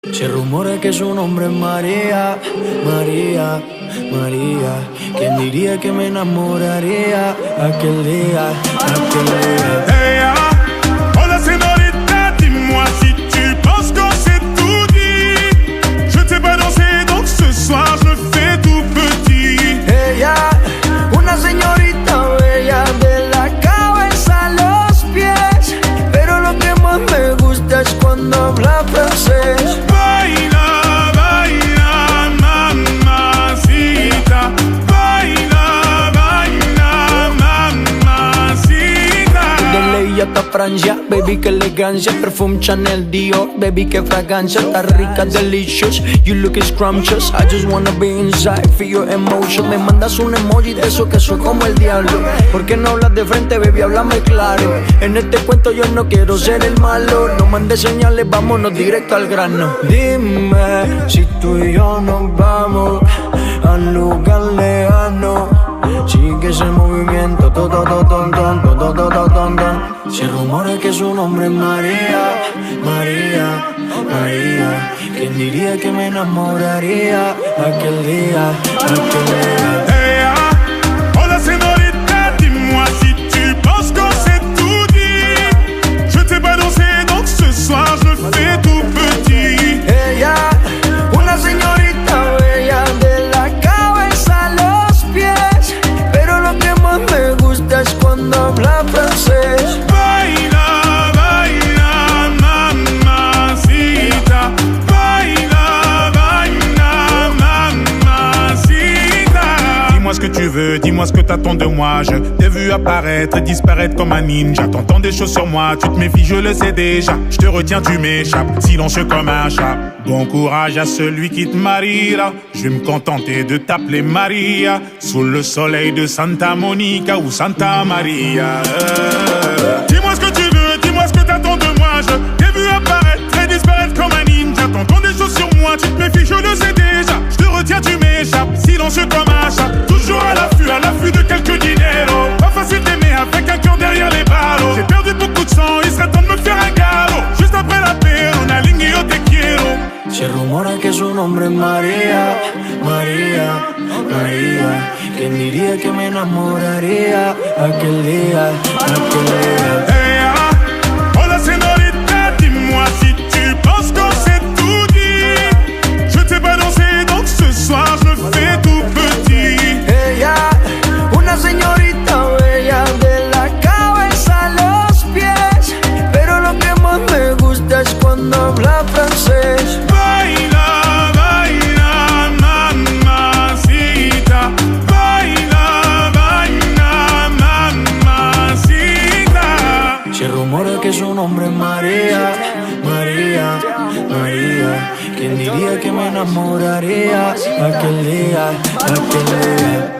Se rumora que su nombre es María, María, María. ¿Quién diría que me enamoraría aquel día, aquel día? Hey, hola señorita, dis-moi si tu penses que c'est tout dit. Je t'ai pas dansé, donc ce soir je fais tout petit. Ella, una señorita bella de la cabeza a los pies, pero lo que más me gusta es cuando habla francés. Baila, baila, mamacita. Baila, baila, mamacita. De ley hasta Francia, baby, qué elegancia. Perfume Chanel, Dior, baby, qué fragancia. Está rica, delicious, you look scrumptious. I just wanna be inside, feel your emotion. Me mandas un emoji de eso que soy como el diablo. ¿Por qué no hablas de frente, baby? Háblame claro. En este cuento yo no quiero ser el malo. No mandes señales, vámonos directo al grano. Dime si tú y yo nos vamos a un lugar lejano. Sigue ese movimiento, Se rumora que su nombre es María, María, María. ¿Quién diría que me enamoraría aquel día, aquel día? Hey, hola señorita, dis-moi si tu penses que c'est tout dit. Je t'ai pas dansé, donc ce soir je fais tout petit. Ella, una señorita bella de la cabeza a los pies, pero lo que más me gusta es cuando habla francés. Baila, baila, mamacita. Baila, baila, mamacita. Dis-moi ce que tu veux, dis-moi ce que t'attends de moi. Je t'ai vu apparaître et disparaître comme un ninja. T'entends des choses sur moi, tu te méfies, je le sais déjà. Je te retiens, tu m'échappes, silencieux comme un chat. Bon courage à celui qui te mariera. Je vais me contenter de t'appeler Maria. Sous le soleil de Santa Monica ou Santa Maria. Dis-moi ce que tu veux, dis-moi ce que t'attends de moi. Je t'ai vu apparaître et disparaître comme un ninja. T'entends des choses sur moi, tu te méfies, je le sais déjà. Je te retiens, tu m'échappes, silencieux comme un chat. Toujours à l'affût de quelques dineros. Pas facile d'aimer avec un cœur derrière les barreaux. J'ai perdu beaucoup de sang, il serait temps de me faire un galop. Juste après la paix, on a ligné yo te quiero. Se rumora que su nombre es María, María, María. ¿Quién diría que me enamoraría aquel día, aquel día? Hey, hola señorita, dis-moi si tu penses que c'est tout dit. Je t'ai pas dansé, donc ce soir je fais tout petit. Ella, una señorita bella de la cabeza a los pies, pero lo que más me gusta es cuando habla francés. Baila, baila, mamacita. Baila, baila, mamacita. Se rumora que su nombre es María, María, María. ¿Quién diría que me enamoraría aquel día, aquel día?